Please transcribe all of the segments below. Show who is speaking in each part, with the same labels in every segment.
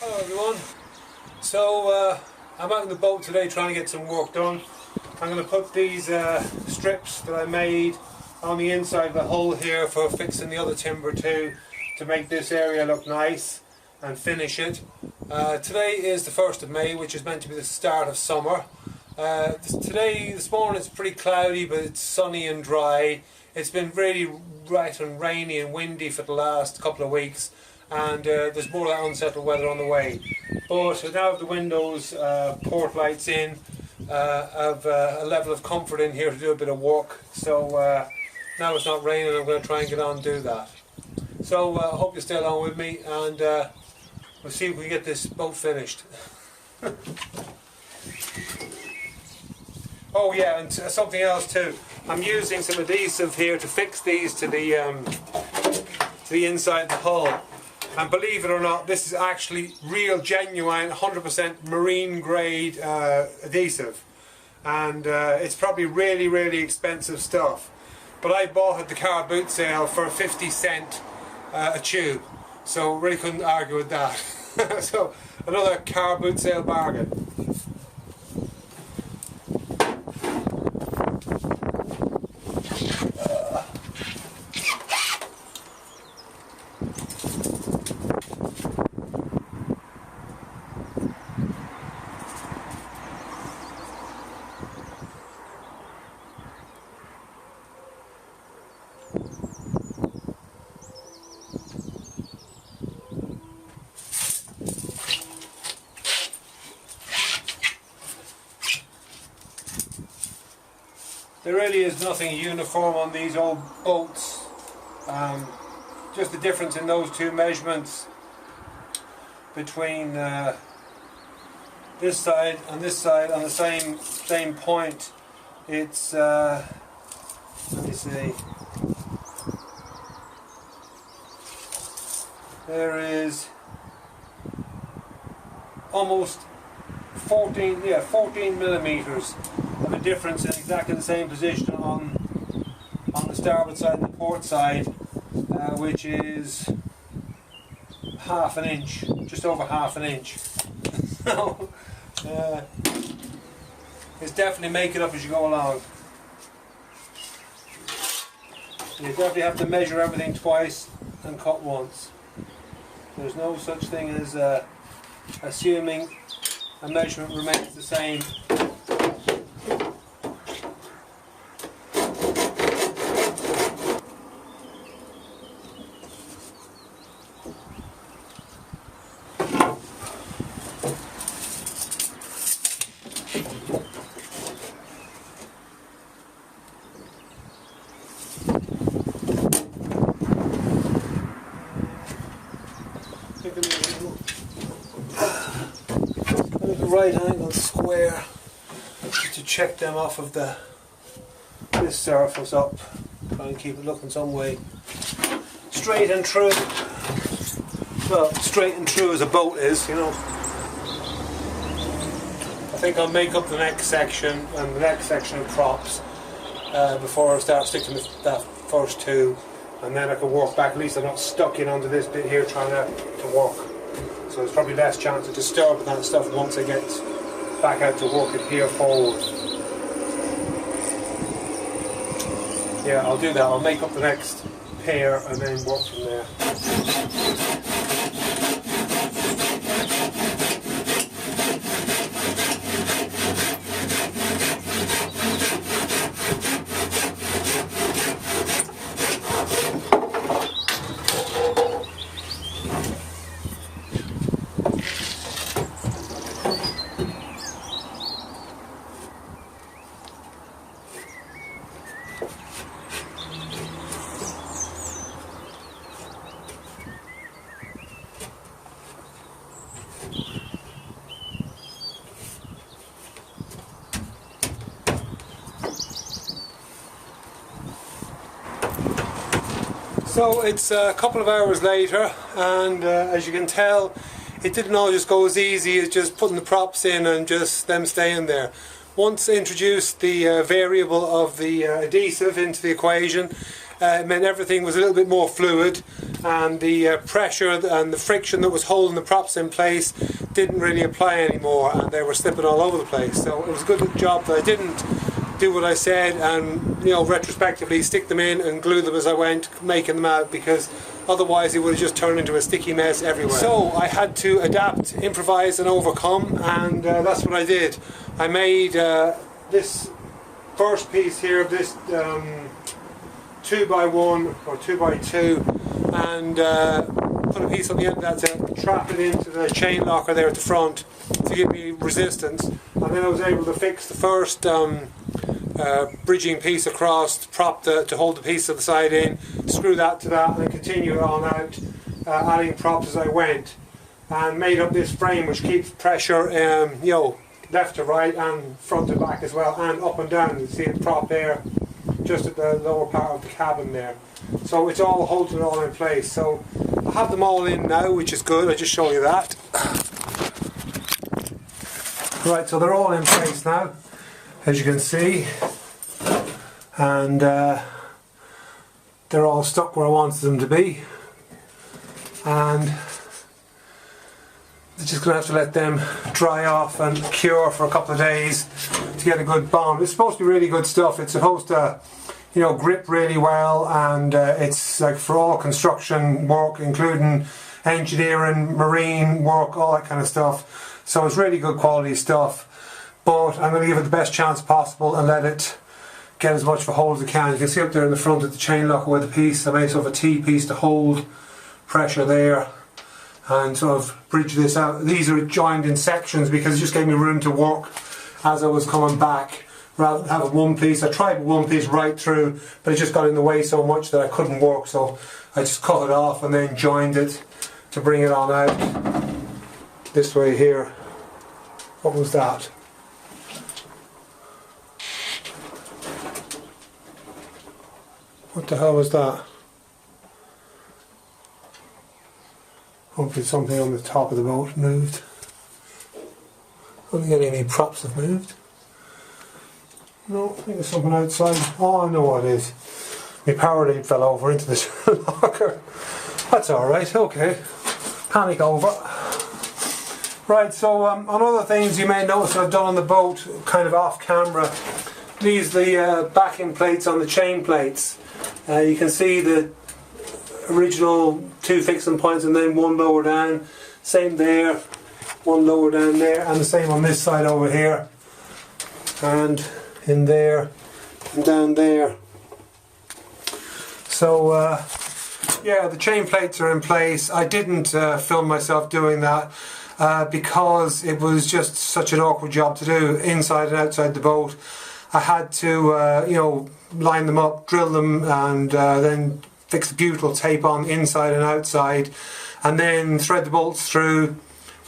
Speaker 1: Hello everyone. I'm out in the boat today trying to get some work done. I'm going to put these strips that I made on the inside of the hull here for fixing the other timber too, to make this area look nice and finish it. Today is the 1st of May, which is meant to be the start of summer. This morning it's pretty cloudy, but it's sunny and dry. It's been really wet and rainy and windy for the last couple of weeks, and there's more of that unsettled weather on the way. But now I have the windows, port lights in, I've a level of comfort in here to do a bit of work. So now it's not raining, I'm going to try and get on and do that. So I hope you stay along with me, and we'll see if we can get this boat finished. Oh yeah, and something else too. I'm using some adhesive here to fix these to the inside of the hull. And believe it or not, this is actually real, genuine, 100% marine grade adhesive. And it's probably really, really expensive stuff. But I bought it at the car boot sale for 50 cents a tube. So really couldn't argue with that. So another car boot sale bargain. There really is nothing uniform on these old boats. Just the difference in those two measurements between this side and this side on the same point. It's let me see. There is almost 14 millimeters of a difference in exactly the same position on the starboard side and the port side, which is half an inch, just over half an inch. So it's definitely make it up as you go along. You definitely have to measure everything twice and cut once. There's no such thing as assuming a measurement remains the same. Right angle square to check them off of this surface up. Try and keep it looking some way straight and true. Well, straight and true as a boat is, you know. I think I'll make up the next section and the next section of props before I start sticking with that first two, and then I can work back. At least I'm not stuck in onto this bit here trying to work. So there's probably less chance of disturbing that stuff once I get back out to work it here forward. Yeah, I'll do that. I'll make up the next pair and then work from there. So it's a couple of hours later, and as you can tell, it didn't all just go as easy as just putting the props in and just them staying there. Once I introduced the variable of the adhesive into the equation, it meant everything was a little bit more fluid, and the pressure and the friction that was holding the props in place didn't really apply anymore, and they were slipping all over the place. So it was a good job that I didn't do what I said and, you know, retrospectively stick them in and glue them as I went, making them out, because otherwise it would have just turned into a sticky mess everywhere. So I had to adapt, improvise and overcome, and that's what I did. I made this first piece here of this 2x1 or 2x2, and put a piece on the end of that to trap it into the chain locker there at the front to give me resistance, and then I was able to fix the first bridging piece across to prop to hold the piece of the side in, screw that to that, and then continue on out, adding props as I went, and made up this frame which keeps pressure, you know, left to right and front to back as well, and up and down. You see the prop there just at the lower part of the cabin there, so it's all holding it all in place. So I have them all in now, which is good. I just show you that. Right, so they're all in place now, as you can see, and they're all stuck where I wanted them to be, and I'm just going to have to let them dry off and cure for a couple of days to get a good bond. It's supposed to be really good stuff. It's supposed to, you know, grip really well, and it's like for all construction work, including engineering, marine work, all that kind of stuff. So it's really good quality stuff, but I'm going to give it the best chance possible and let it get as much of a hold as it can. You can see up there in the front of the chain locker with the piece, I made sort of a T-piece to hold pressure there and sort of bridge this out. These are joined in sections because it just gave me room to work as I was coming back, rather than having one piece. I tried one piece right through, but it just got in the way so much that I couldn't work, so I just cut it off and then joined it to bring it on out this way here. What was that? What the hell was that? Hopefully something on the top of the boat moved. I don't think any props have moved. No, I think there's something outside. Oh, I know what it is. My power lead fell over into the locker. That's alright, okay. Panic over. Right, so on other things you may notice I've done on the boat, kind of off camera, these are the backing plates on the chain plates. You can see the original two fixing points and then one lower down. Same there, one lower down there, and the same on this side over here, and in there, and down there. So yeah, the chain plates are in place. I didn't film myself doing that because it was just such an awkward job to do inside and outside the boat. I had to you know, line them up, drill them, and then fix the butyl tape on inside and outside, and then thread the bolts through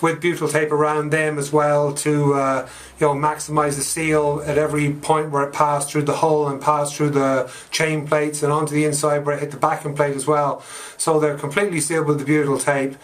Speaker 1: with butyl tape around them as well to you know, maximise the seal at every point where it passed through the hull and passed through the chain plates and onto the inside where it hit the backing plate as well. So they're completely sealed with the butyl tape.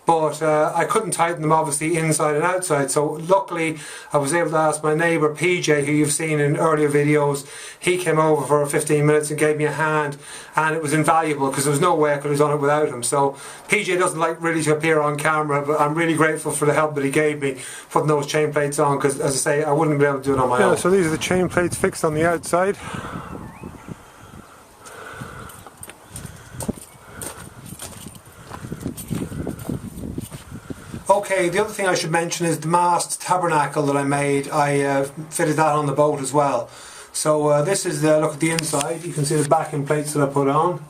Speaker 1: But I couldn't tighten them obviously inside and outside, so luckily I was able to ask my neighbour PJ, who you've seen in earlier videos. He came over for 15 minutes and gave me a hand, and it was invaluable because there was no way I could have done it without him. So PJ doesn't like really to appear on camera, but I'm really grateful for the help that he gave me putting those chain plates on, because as I say, I wouldn't be able to do it on my own. So these are the chain plates fixed on the outside. Okay, the other thing I should mention is the mast tabernacle that I made. I fitted that on the boat as well. So this is the look at the inside. You can see the backing plates that I put on,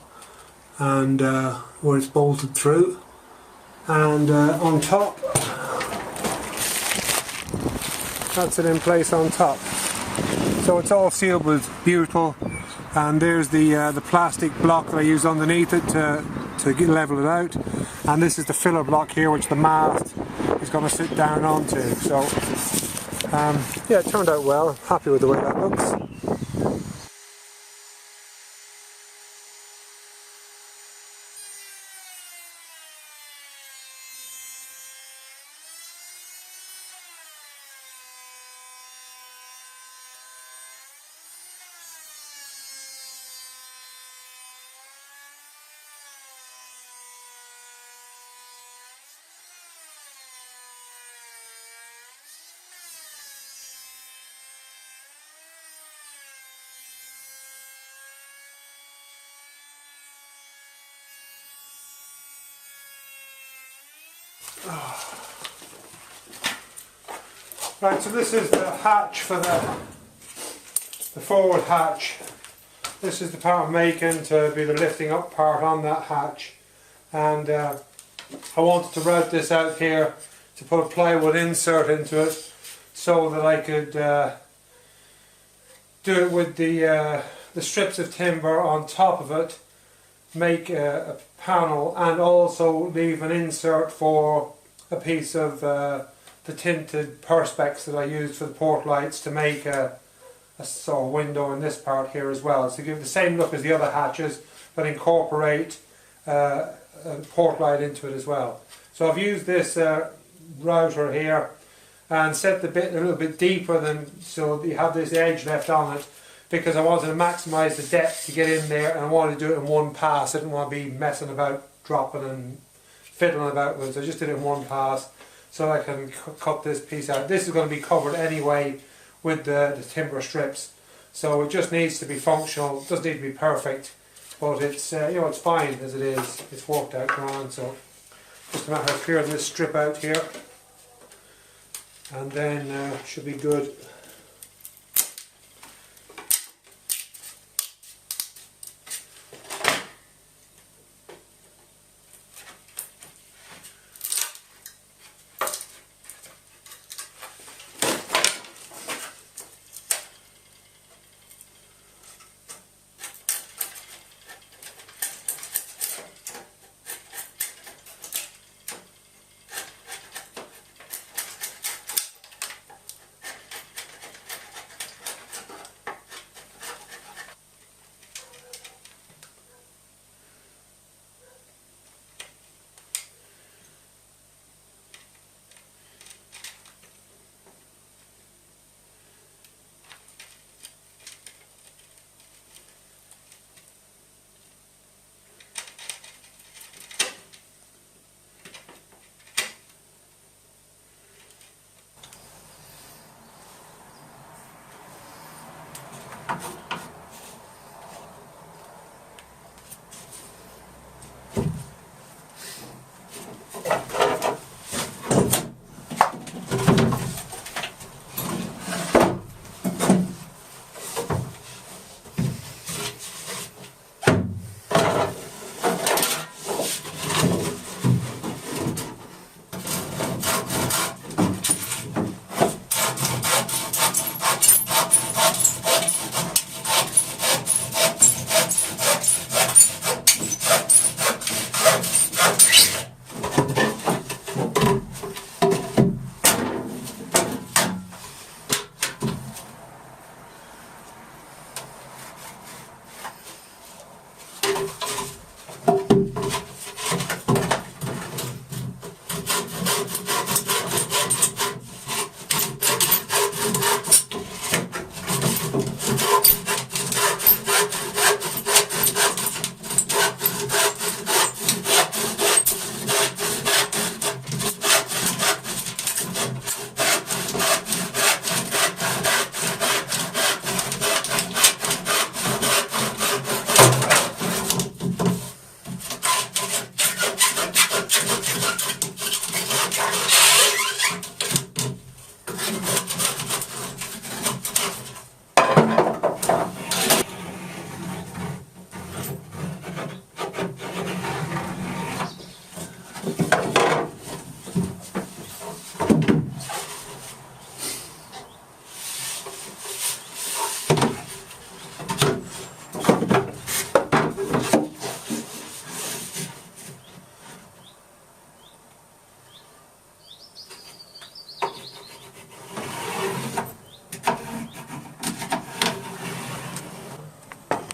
Speaker 1: and where it's bolted through. And on top, that's it in place on top. So it's all sealed with butyl, and there's the plastic block that I used underneath it to level it out, and this is the filler block here which the mast is going to sit down onto. So yeah, it turned out well. Happy with the way that looks. Right, so this is the hatch for the forward hatch. This is the part I'm making to be the lifting up part on that hatch, and I wanted to route this out here to put a plywood insert into it so that I could do it with the strips of timber on top of it, make a panel, and also leave an insert for a piece of the tinted perspex that I used for the port lights to make a sort of window in this part here as well, to give the same look as the other hatches but incorporate a port light into it as well. So I've used this router here and set the bit a little bit deeper than, so you have this edge left on it, because I wanted to maximise the depth to get in there, and I wanted to do it in one pass. I didn't want to be messing about, dropping and fiddling about with it. I just did it in one pass so I can cut this piece out. This is going to be covered anyway with the timber strips, so it just needs to be functional. It doesn't need to be perfect, but it's you know, it's fine as it is. It's worked out grand. So just a matter of clearing this strip out here, and then should be good.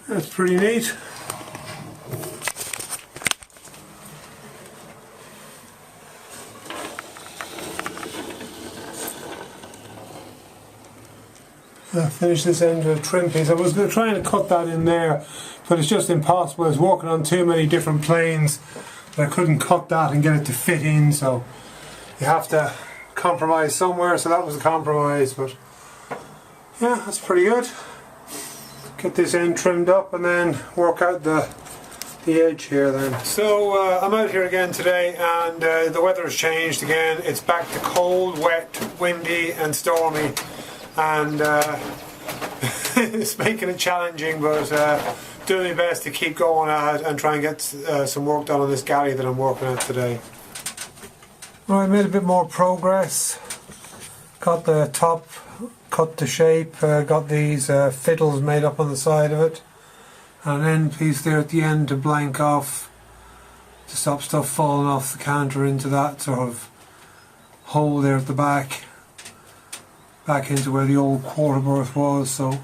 Speaker 1: That's pretty neat. Finish this end with a trim piece. I was trying to cut that in there, but it's just impossible. I was working on too many different planes that I couldn't cut that and get it to fit in, so you have to compromise somewhere, so that was a compromise, but yeah, that's pretty good. Get this end trimmed up and then work out the the edge here then. So I'm out here again today, and the weather has changed again. It's back to cold, wet, windy and stormy, and it's making it challenging, but doing my best to keep going at it and try and get some work done on this galley that I'm working at today. Well, I made a bit more progress. Got the top cut to shape, got these fiddles made up on the side of it, and an end piece there at the end to blank off, to stop stuff falling off the counter into that sort of hole there at the back into where the old quarter berth was. So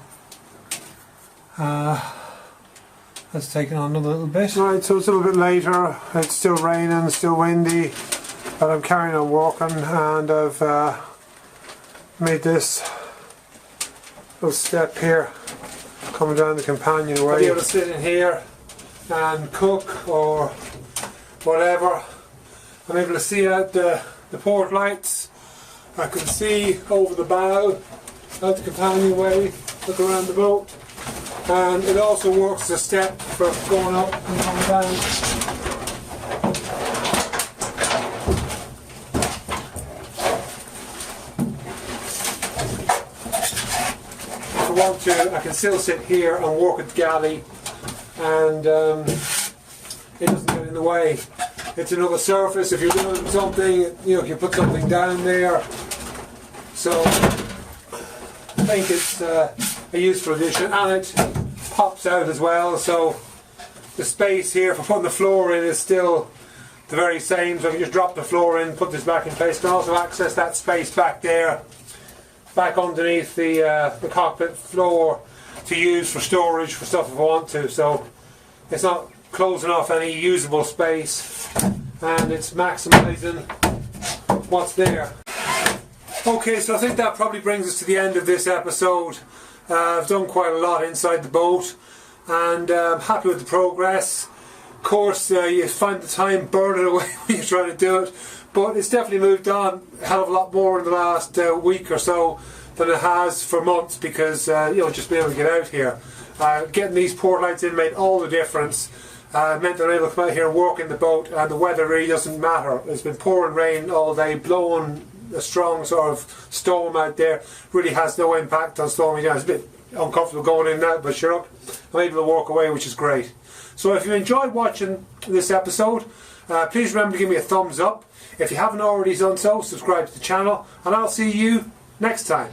Speaker 1: that's taken on another little bit. Right, so it's a little bit later, it's still raining, still windy, but I'm carrying on walking, and I've made this little step here coming down the companionway. I'll be able to sit in here and cook or whatever. I'm able to see out the port lights. I can see over the bow, out the companionway, look around the boat, and it also works as a step for going up and coming down. I can still sit here and work at the galley, and it doesn't get in the way. It's another surface. If you're doing something, you know, you put something down there. So I think it's a useful addition, and it pops out as well. So the space here for putting the floor in is still the very same. So I can just drop the floor in, put this back in place. I can also access that space back there, back underneath the cockpit floor, to use for storage for stuff if I want to. So it's not closing off any usable space, and it's maximising what's there. Okay, so I think that probably brings us to the end of this episode. I've done quite a lot inside the boat, and I'm happy with the progress. Of course, you find the time burning away when you're trying to do it, but it's definitely moved on a hell of a lot more in the last week or so than it has for months, because you know, just being able to get out here. Getting these port lights in made all the difference. Meant that I'm able to come out here and work in the boat, and the weather really doesn't matter. It's been pouring rain all day, blowing a strong sort of storm out there. Really has no impact on storming down. It's a bit uncomfortable going in and out, but sure, I'm able to walk away, which is great. So if you enjoyed watching this episode, please remember to give me a thumbs up. If you haven't already done so, subscribe to the channel, and I'll see you next time.